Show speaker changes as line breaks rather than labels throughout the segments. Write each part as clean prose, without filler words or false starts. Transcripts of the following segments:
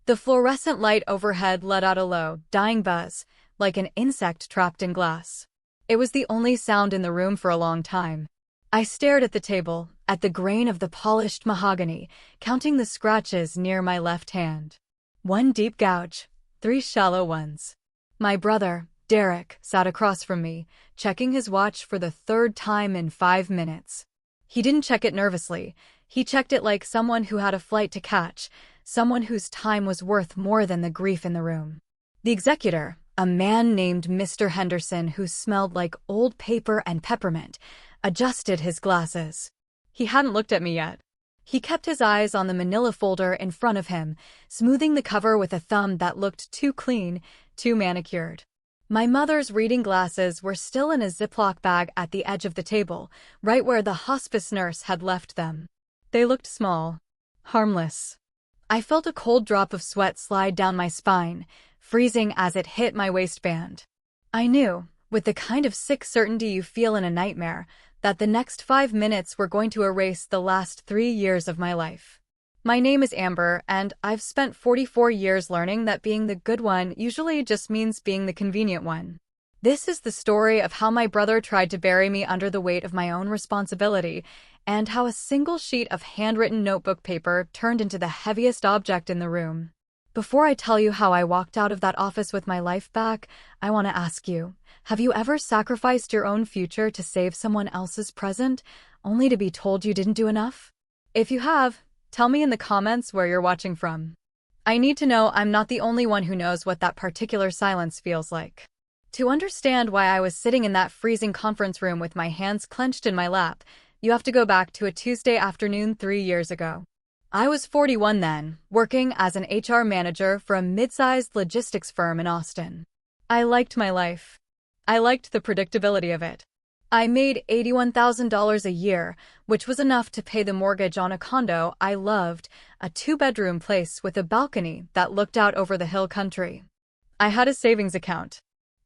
The fluorescent light overhead let out a low, dying buzz, like an insect trapped in glass. It was the only sound in the room for a long time. I stared at the table, at the grain of the polished mahogany, counting the scratches near my left hand. One deep gouge, 3 shallow ones. My brother, Derek, sat across from me, checking his watch for the 3rd time in 5 minutes. He didn't check it nervously. He checked it like someone who had a flight to catch, someone whose time was worth more than the grief in the room. The executor, a man named Mr. Henderson who smelled like old paper and peppermint, adjusted his glasses. He hadn't looked at me yet. He kept his eyes on the manila folder in front of him, smoothing the cover with a thumb that looked too clean, too manicured. My mother's reading glasses were still in a Ziploc bag at the edge of the table, right where the hospice nurse had left them. They looked small, harmless. I felt a cold drop of sweat slide down my spine, freezing as it hit my waistband. I knew, with the kind of sick certainty you feel in a nightmare, that the next 5 minutes were going to erase the last 3 years of my life. My name is Amber, and I've spent 44 years learning that being the good one usually just means being the convenient one. This is the story of how my brother tried to bury me under the weight of my own responsibility, and how a single sheet of handwritten notebook paper turned into the heaviest object in the room. Before I tell you how I walked out of that office with my life back, I want to ask you, have you ever sacrificed your own future to save someone else's present, only to be told you didn't do enough? If you have, tell me in the comments where you're watching from. I need to know I'm not the only one who knows what that particular silence feels like. To understand why I was sitting in that freezing conference room with my hands clenched in my lap, you have to go back to a Tuesday afternoon 3 years ago. I was 41 then, working as an HR manager for a mid-sized logistics firm in Austin. I liked my life. I liked the predictability of it. I made $81,000 a year, which was enough to pay the mortgage on a condo I loved, a 2-bedroom place with a balcony that looked out over the hill country. I had a savings account.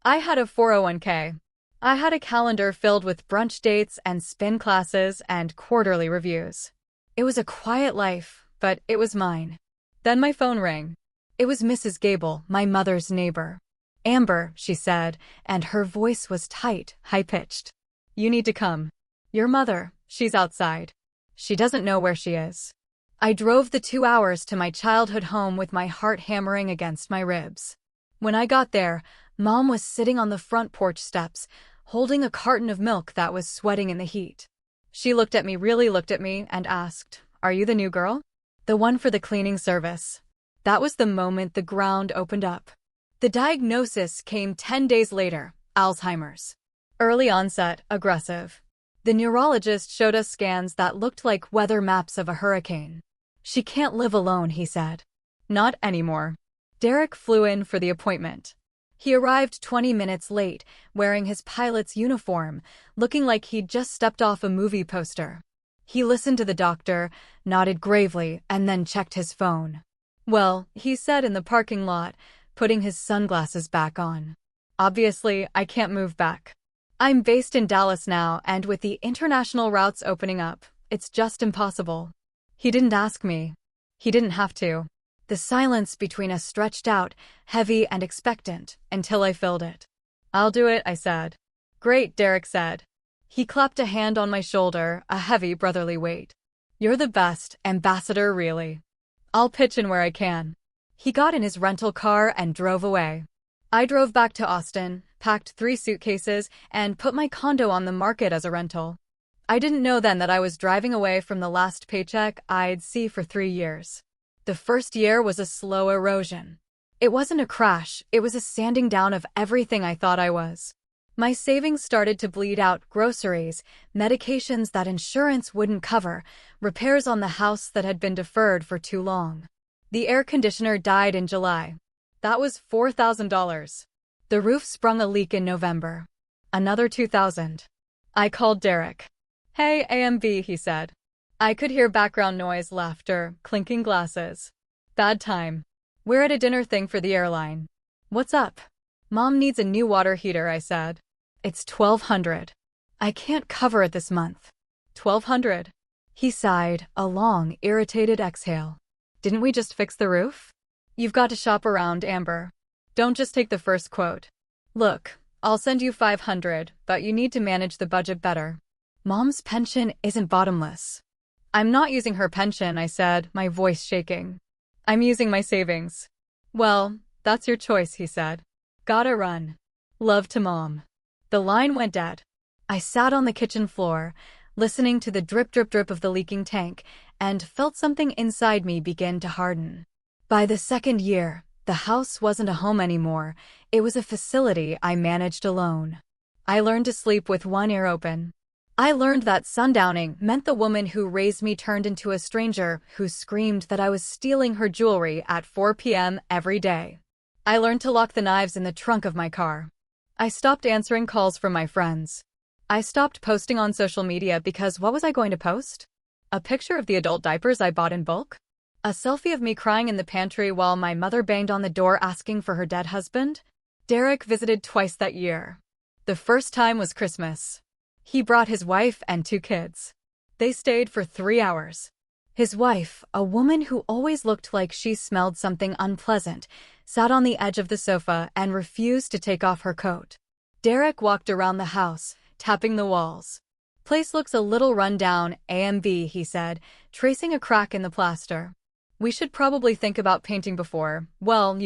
I had a 401k. I had a calendar filled with brunch dates and spin classes and quarterly reviews. It was a quiet life, but it was mine. Then my phone rang. It was Mrs. Gable, my mother's neighbor. "Amber," she said, and her voice was tight, high-pitched. "You need to come. Your mother, she's outside. She doesn't know where she is." I drove the 2 hours to my childhood home with my heart hammering against my ribs. When I got there, Mom was sitting on the front porch steps, holding a carton of milk that was sweating in the heat. She really looked at me, and asked, "Are you the new girl? The one for the cleaning service?" That was the moment the ground opened up. The diagnosis came 10 days later, Alzheimer's. Early onset, aggressive. The neurologist showed us scans that looked like weather maps of a hurricane. "She can't live alone," he said. Not anymore. Derek flew in for the appointment. He arrived 20 minutes late, wearing his pilot's uniform, looking like he'd just stepped off a movie poster. He listened to the doctor, nodded gravely, and then checked his phone. "Well," he said in the parking lot, putting his sunglasses back on. "Obviously, I can't move back. I'm based in Dallas now, and with the international routes opening up, it's just impossible." He didn't ask me. He didn't have to. The silence between us stretched out, heavy and expectant, until I filled it. "I'll do it," I said. "Great," Derek said. He clapped a hand on my shoulder, a heavy brotherly weight. "You're the best, ambassador, really. I'll pitch in where I can." He got in his rental car and drove away. I drove back to Austin, packed 3 suitcases, and put my condo on the market as a rental. I didn't know then that I was driving away from the last paycheck I'd see for 3 years. The first year was a slow erosion. It wasn't a crash, it was a sanding down of everything I thought I was. My savings started to bleed out: groceries, medications that insurance wouldn't cover, repairs on the house that had been deferred for too long. The air conditioner died in July. That was $4,000. The roof sprung a leak in November. Another $2,000. I called Derek. "Hey, AMB," he said. I could hear background noise, laughter, clinking glasses. "Bad time. We're at a dinner thing for the airline." "What's up?" "Mom needs a new water heater," I said. "It's $1,200. I can't cover it this month." $1,200. He sighed, a long, irritated exhale. "Didn't we just fix the roof?" You've got to shop around, Amber. Don't just take the first quote. Look, I'll send you 500, but you need to manage the budget better. Mom's pension isn't bottomless. I'm not using her pension, I said, my voice shaking. I'm using my savings. Well, that's your choice, he said. Gotta run. Love to Mom. The line went dead. I sat on the kitchen floor, listening to the drip drip drip of the leaking tank, and felt something inside me begin to harden. By the second year, the house wasn't a home anymore. It was a facility I managed alone. I learned to sleep with one ear open. I learned that sundowning meant the woman who raised me turned into a stranger who screamed that I was stealing her jewelry at 4 p.m. every day. I learned to lock the knives in the trunk of my car. I stopped answering calls from my friends. I stopped posting on social media because what was I going to post? A picture of the adult diapers I bought in bulk? A selfie of me crying in the pantry while my mother banged on the door asking for her dead husband? Derek visited twice that year. The first time was Christmas. He brought his wife and 2 kids. They stayed for 3 hours. His wife, a woman who always looked like she smelled something unpleasant, sat on the edge of the sofa and refused to take off her coat. Derek walked around the house, tapping the walls. Place looks a little run down, AMB, he said, tracing a crack in the plaster. We should probably think about painting before, well,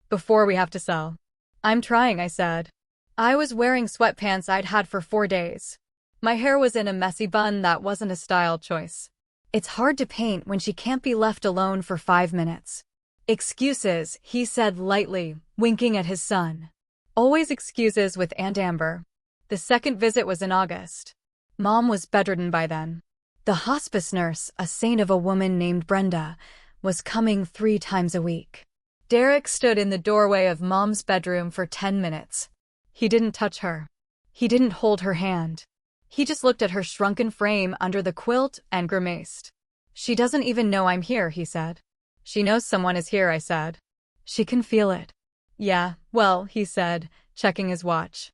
before we have to sell. I'm trying, I said. I was wearing sweatpants I'd had for 4 days. My hair was in a messy bun that wasn't a style choice. It's hard to paint when she can't be left alone for 5 minutes. Excuses, he said lightly, winking at his son. Always excuses with Aunt Amber. The second visit was in August. Mom was bedridden by then. The hospice nurse, a saint of a woman named Brenda, was coming 3 times a week. Derek stood in the doorway of Mom's bedroom for 10 minutes. He didn't touch her. He didn't hold her hand. He just looked at her shrunken frame under the quilt and grimaced. She doesn't even know I'm here, he said. She knows someone is here, I said. She can feel it. Yeah, well, he said, checking his watch.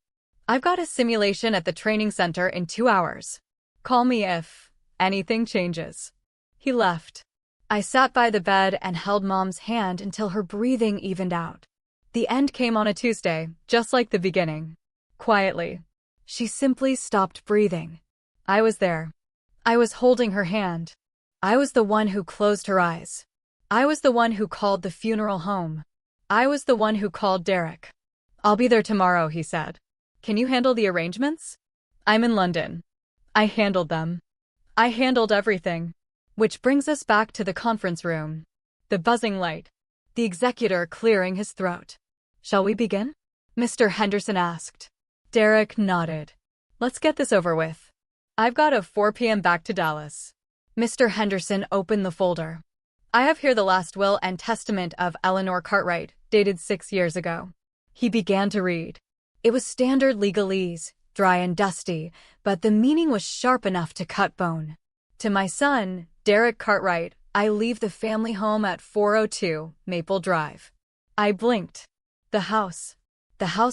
I've got a simulation at the training center in 2 hours. Call me if anything changes. He left. I sat by the bed and held Mom's hand until her breathing evened out. The end came on a Tuesday, just like the beginning. Quietly. She simply stopped breathing. I was there. I was holding her hand. I was the one who closed her eyes. I was the one who called the funeral home. I was the one who called Derek. I'll be there tomorrow, he said. Can you handle the arrangements? I'm in London. I handled them. I handled everything. Which brings us back to the conference room. The buzzing light. The executor clearing his throat. Shall we begin? Mr. Henderson asked. Derek nodded. Let's get this over with. I've got a 4 p.m. back to Dallas. Mr. Henderson opened the folder. I have here the last will and testament of Eleanor Cartwright, dated 6 years ago. He began to read. It was standard legalese, dry and dusty, but the meaning was sharp enough to cut bone. To my son, Derek Cartwright, I leave the family home at 402 Maple Drive. I blinked. The house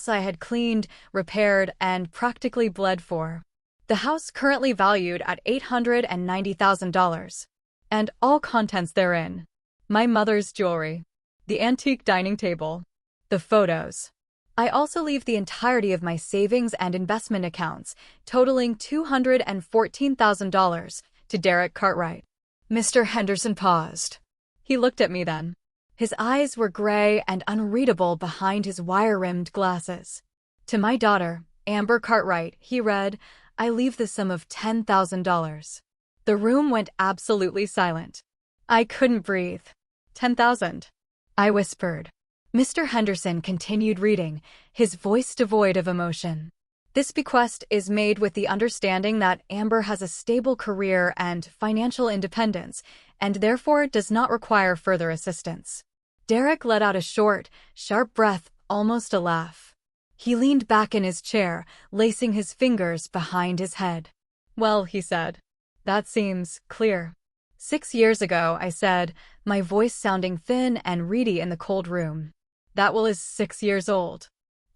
I had cleaned, repaired, and practically bled for. The house currently valued at $890,000. And all contents therein. My mother's jewelry. The antique dining table. The photos. I also leave the entirety of my savings and investment accounts, totaling $214,000, to Derek Cartwright. Mr. Henderson paused. He looked at me then. His eyes were gray and unreadable behind his wire-rimmed glasses. To my daughter, Amber Cartwright, he read, I leave the sum of $10,000. The room went absolutely silent. I couldn't breathe. 10,000. I whispered. Mr. Henderson continued reading, his voice devoid of emotion. This bequest is made with the understanding that Amber has a stable career and financial independence, and therefore does not require further assistance. Derek let out a short, sharp breath, almost a laugh. He leaned back in his chair, lacing his fingers behind his head. Well, he said. That seems clear. 6 years ago, I said, my voice sounding thin and reedy in the cold room. That will is 6 years old.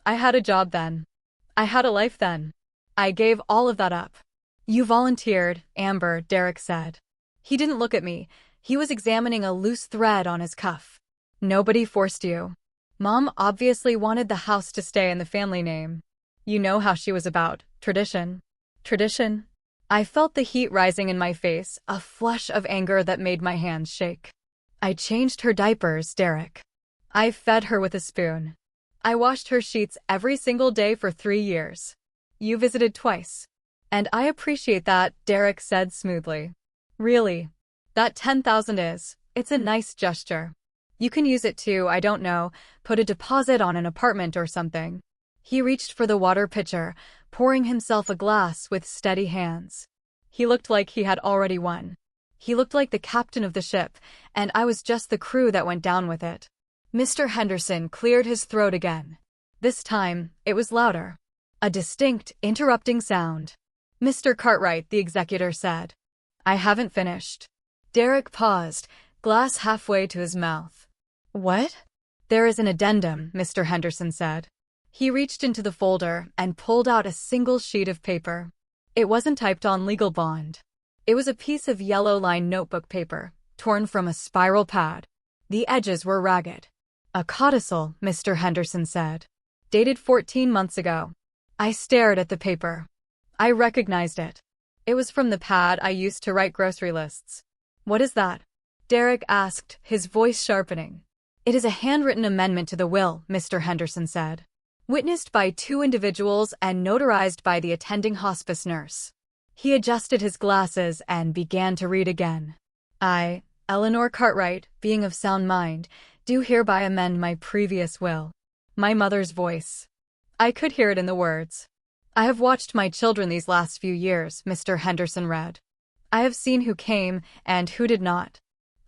I had a job then. I had a life then. I gave all of that up. You volunteered, Amber, Derek said. He didn't look at me. He was examining a loose thread on his cuff. Nobody forced you. Mom obviously wanted the house to stay in the family name. You know how she was about tradition. Tradition? I felt the heat rising in my face, a flush of anger that made my hands shake. I changed her diapers, Derek. I fed her with a spoon. I washed her sheets every single day for 3 years. You visited twice. And I appreciate that, Derek said smoothly. Really? That 10,000 it's a nice gesture. You can use it to, I don't know, put a deposit on an apartment or something. He reached for the water pitcher, pouring himself a glass with steady hands. He looked like he had already won. He looked like the captain of the ship, and I was just the crew that went down with it. Mr. Henderson cleared his throat again. This time, it was louder. A distinct, interrupting sound. Mr. Cartwright, the executor said. I haven't finished. Derek paused, glass halfway to his mouth. What? There is an addendum, Mr. Henderson said. He reached into the folder and pulled out a single sheet of paper. It wasn't typed on legal bond. It was a piece of yellow-lined notebook paper, torn from a spiral pad. The edges were ragged. A codicil, Mr. Henderson said. Dated 14 months ago. I stared at the paper. I recognized it. It was from the pad I used to write grocery lists. What is that? Derek asked, his voice sharpening. It is a handwritten amendment to the will, Mr. Henderson said. Witnessed by 2 individuals and notarized by the attending hospice nurse. He adjusted his glasses and began to read again. I, Eleanor Cartwright, being of sound mind, do hereby amend my previous will. My mother's voice. I could hear it in the words. I have watched my children these last few years, Mr. Henderson read. I have seen who came and who did not.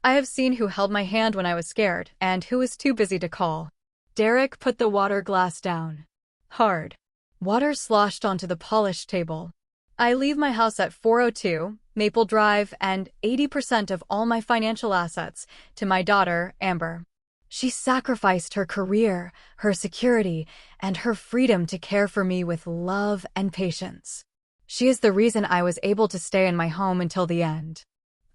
I have seen who held my hand when I was scared and who was too busy to call. Derek put the water glass down. Hard. Water sloshed onto the polished table. I leave my house at 402 Maple Drive and 80% of all my financial assets to my daughter, Amber. She sacrificed her career, her security, and her freedom to care for me with love and patience. She is the reason I was able to stay in my home until the end.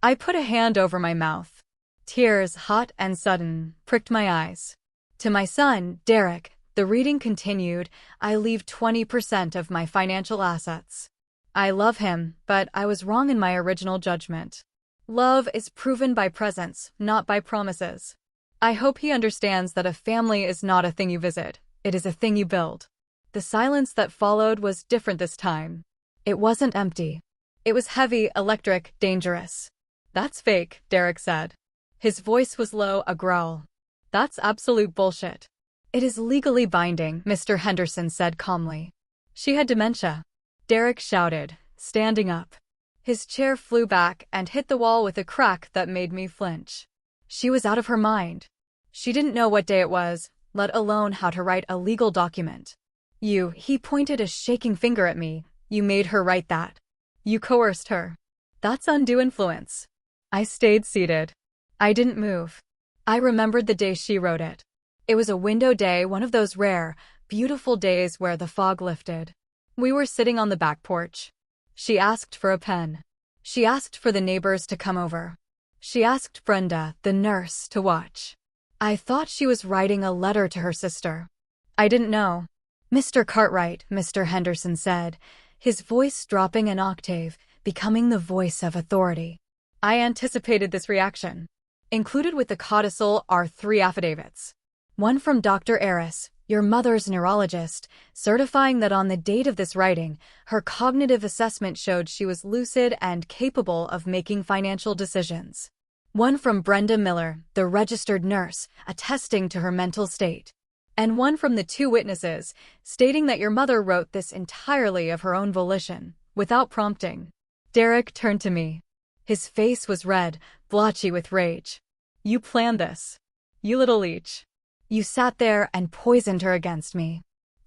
I put a hand over my mouth. Tears, hot and sudden, pricked my eyes. To my son, Derek, the reading continued, I leave 20% of my financial assets. I love him, but I was wrong in my original judgment. Love is proven by presence, not by promises. I hope he understands that a family is not a thing you visit, it is a thing you build. The silence that followed was different this time. It wasn't empty. It was heavy, electric, dangerous. That's fake, Derek said. His voice was low, a growl. That's absolute bullshit. It is legally binding, Mr. Henderson said calmly. She had dementia. Derek shouted, standing up. His chair flew back and hit the wall with a crack that made me flinch. She was out of her mind. She didn't know what day it was, let alone how to write a legal document. He pointed a shaking finger at me. You made her write that. You coerced her. That's undue influence. I stayed seated. I didn't move. I remembered the day she wrote it. It was a window day, one of those rare, beautiful days where the fog lifted. We were sitting on the back porch. She asked for a pen. She asked for the neighbors to come over. She asked Brenda, the nurse, to watch. I thought she was writing a letter to her sister. I didn't know. Mr. Cartwright, Mr. Henderson said, his voice dropping an octave, becoming the voice of authority. I anticipated this reaction. Included with the codicil are 3 affidavits. One from Dr. Eris, your mother's neurologist, certifying that on the date of this writing, her cognitive assessment showed she was lucid and capable of making financial decisions. One from Brenda Miller, the registered nurse, attesting to her mental state. And one from the 2 witnesses, stating that your mother wrote this entirely of her own volition, without prompting. Derek turned to me. His face was red, blotchy with rage. You planned this. You little leech. You sat there and poisoned her against me.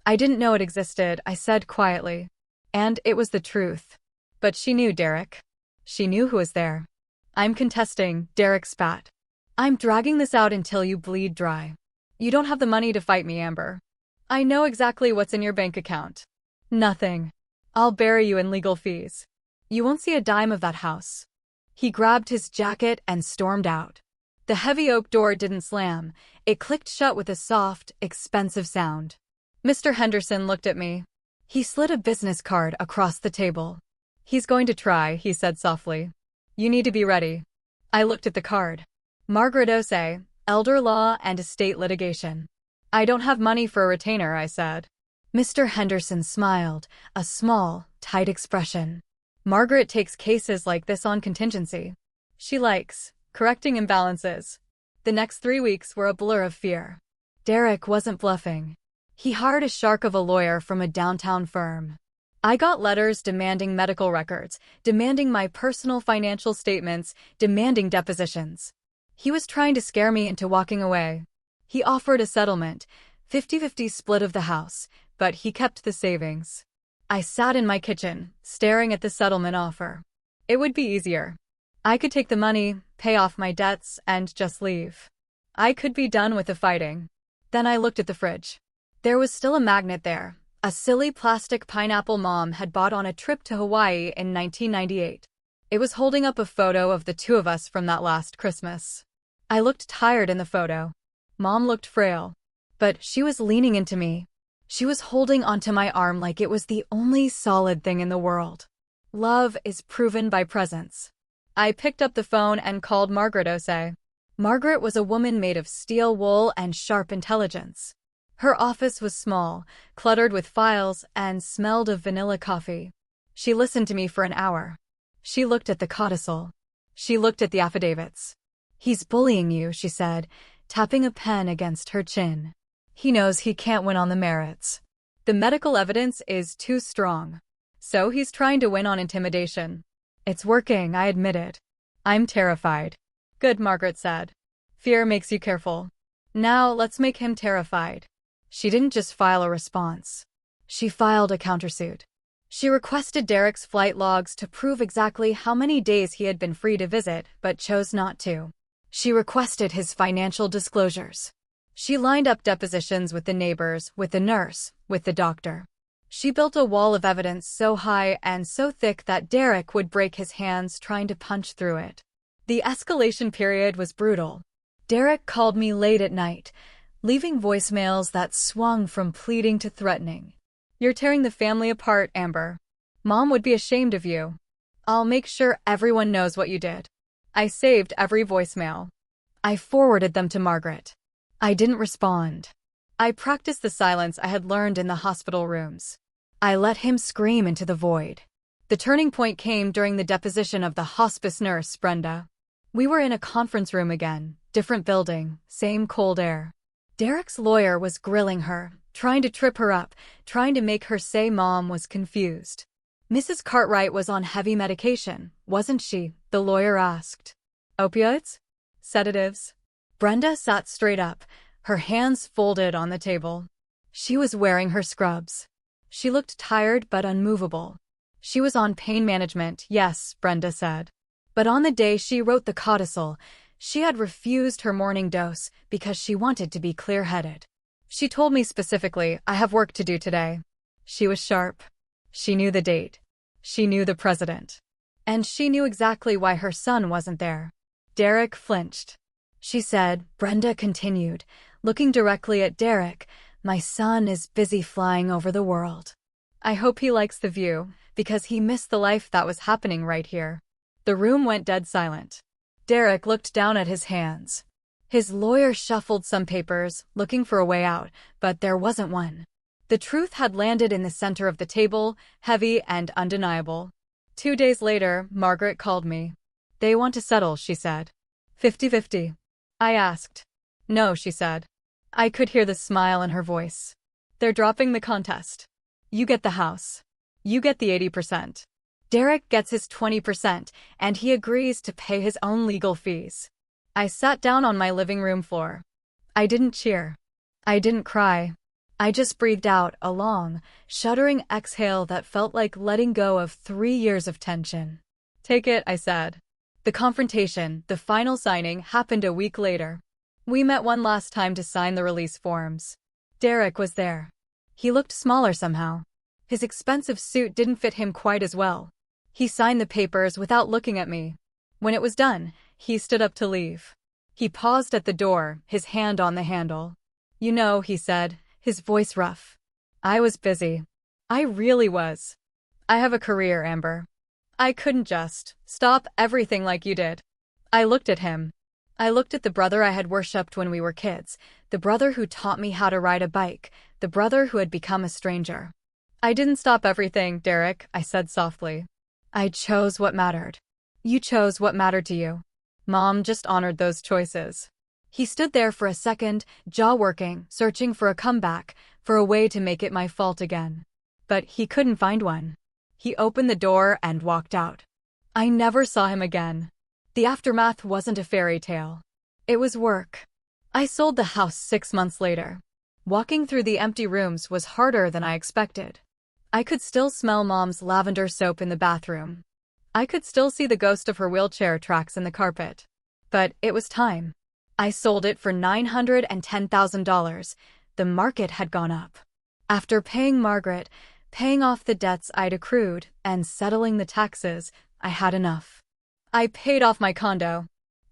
I didn't know it existed, I said quietly. And it was the truth. But she knew, Derek. She knew who was there. I'm contesting, Derek spat. I'm dragging this out until you bleed dry. You don't have the money to fight me, Amber. I know exactly what's in your bank account. Nothing. I'll bury you in legal fees. You won't see a dime of that house. He grabbed his jacket and stormed out. The heavy oak door didn't slam. It clicked shut with a soft, expensive sound. Mr. Henderson looked at me. He slid a business card across the table. "He's going to try," he said softly. "You need to be ready." I looked at the card. Margaret Ose, elder law and estate litigation. "I don't have money for a retainer," I said. Mr. Henderson smiled, a small, tight expression. "Margaret takes cases like this on contingency. She likes correcting imbalances." The next 3 weeks were a blur of fear. Derek wasn't bluffing. He hired a shark of a lawyer from a downtown firm. I got letters demanding medical records, demanding my personal financial statements, demanding depositions. He was trying to scare me into walking away. He offered a settlement, 50-50 split of the house, but he kept the savings. I sat in my kitchen, staring at the settlement offer. It would be easier. I could take the money, pay off my debts, and just leave. I could be done with the fighting. Then I looked at the fridge. There was still a magnet there, a silly plastic pineapple Mom had bought on a trip to Hawaii in 1998. It was holding up a photo of the two of us from that last Christmas. I looked tired in the photo. Mom looked frail. But she was leaning into me. She was holding onto my arm like it was the only solid thing in the world. Love is proven by presence. I picked up the phone and called Margaret Ose. Margaret was a woman made of steel wool and sharp intelligence. Her office was small, cluttered with files, and smelled of vanilla coffee. She listened to me for an hour. She looked at the codicil. She looked at the affidavits. "He's bullying you," she said, tapping a pen against her chin. "He knows he can't win on the merits. The medical evidence is too strong. So he's trying to win on intimidation. It's working, I admit it. I'm terrified." "Good," Margaret said. "Fear makes you careful. Now let's make him terrified." She didn't just file a response. She filed a countersuit. She requested Derek's flight logs to prove exactly how many days he had been free to visit, but chose not to. She requested his financial disclosures. She lined up depositions with the neighbors, with the nurse, with the doctor. She built a wall of evidence so high and so thick that Derek would break his hands trying to punch through it. The escalation period was brutal. Derek called me late at night, leaving voicemails that swung from pleading to threatening. "You're tearing the family apart, Amber. Mom would be ashamed of you. I'll make sure everyone knows what you did." I saved every voicemail. I forwarded them to Margaret. I didn't respond. I practiced the silence I had learned in the hospital rooms. I let him scream into the void. The turning point came during the deposition of the hospice nurse, Brenda. We were in a conference room again, different building, same cold air. Derek's lawyer was grilling her, trying to trip her up, trying to make her say Mom was confused. "Mrs. Cartwright was on heavy medication, wasn't she?" the lawyer asked. "Opioids? Sedatives?" Brenda sat straight up, her hands folded on the table. She was wearing her scrubs. She looked tired but unmovable. "She was on pain management, yes," Brenda said. But on the day she wrote the codicil, she had refused her morning dose because she wanted to be clear-headed. She told me specifically, "I have work to do today." She was sharp. She knew the date. She knew the president. And she knew exactly why her son wasn't there. Derek flinched. She said, Brenda continued, looking directly at Derek, "My son is busy flying over the world. I hope he likes the view, because he missed the life that was happening right here." The room went dead silent. Derek looked down at his hands. His lawyer shuffled some papers, looking for a way out, but there wasn't one. The truth had landed in the center of the table, heavy and undeniable. 2 days later, Margaret called me. "They want to settle," she said. 50-50. I asked. "No," she said. I could hear the smile in her voice. "They're dropping the contest. You get the house. You get the 80%. Derek gets his 20%, and he agrees to pay his own legal fees." I sat down on my living room floor. I didn't cheer. I didn't cry. I just breathed out a long, shuddering exhale that felt like letting go of 3 years of tension. "Take it," I said. The confrontation, the final signing, happened a week later. We met one last time to sign the release forms. Derek was there. He looked smaller somehow. His expensive suit didn't fit him quite as well. He signed the papers without looking at me. When it was done, he stood up to leave. He paused at the door, his hand on the handle. "You know," he said, his voice rough. "I was busy. I really was. I have a career, Amber. I couldn't just stop everything like you did." I looked at him. I looked at the brother I had worshipped when we were kids, the brother who taught me how to ride a bike, the brother who had become a stranger. "I didn't stop everything, Derek," I said softly. "I chose what mattered. You chose what mattered to you. Mom just honored those choices." He stood there for a second, jaw working, searching for a comeback, for a way to make it my fault again. But he couldn't find one. He opened the door and walked out. I never saw him again. The aftermath wasn't a fairy tale. It was work. I sold the house 6 months later. Walking through the empty rooms was harder than I expected. I could still smell Mom's lavender soap in the bathroom. I could still see the ghost of her wheelchair tracks in the carpet. But it was time. I sold it for $910,000. The market had gone up. After paying Margaret, paying off the debts I'd accrued, and settling the taxes, I had enough. I paid off my condo.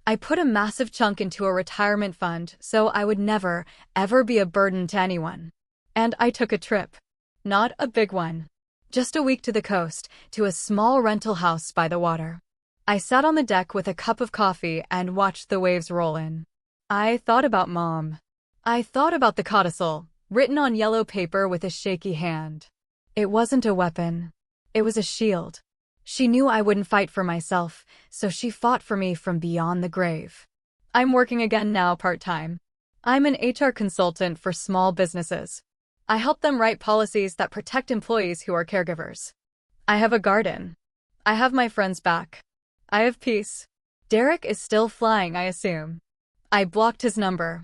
I put a massive chunk into a retirement fund so I would never, ever be a burden to anyone. And I took a trip. Not a big one. Just a week to the coast, to a small rental house by the water. I sat on the deck with a cup of coffee and watched the waves roll in. I thought about Mom. I thought about the codicil, written on yellow paper with a shaky hand. It wasn't a weapon. It was a shield. She knew I wouldn't fight for myself, so she fought for me from beyond the grave. I'm working again now part-time. I'm an HR consultant for small businesses. I help them write policies that protect employees who are caregivers. I have a garden. I have my friends back. I have peace. Derek is still flying, I assume. I blocked his number.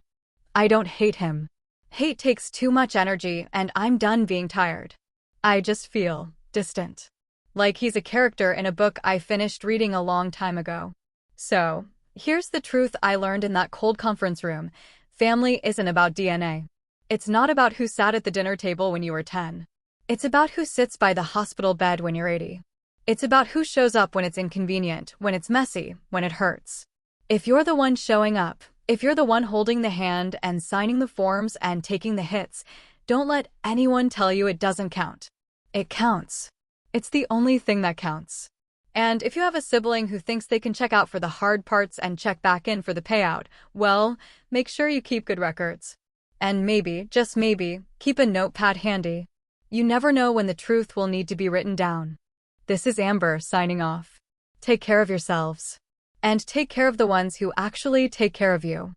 I don't hate him. Hate takes too much energy, and I'm done being tired. I just feel distant. Like he's a character in a book I finished reading a long time ago. So, here's the truth I learned in that cold conference room. Family isn't about DNA. It's not about who sat at the dinner table when you were 10. It's about who sits by the hospital bed when you're 80. It's about who shows up when it's inconvenient, when it's messy, when it hurts. If you're the one showing up, if you're the one holding the hand and signing the forms and taking the hits, don't let anyone tell you it doesn't count. It counts. It's the only thing that counts. And if you have a sibling who thinks they can check out for the hard parts and check back in for the payout, well, make sure you keep good records. And maybe, just maybe, keep a notepad handy. You never know when the truth will need to be written down. This is Amber signing off. Take care of yourselves. And take care of the ones who actually take care of you.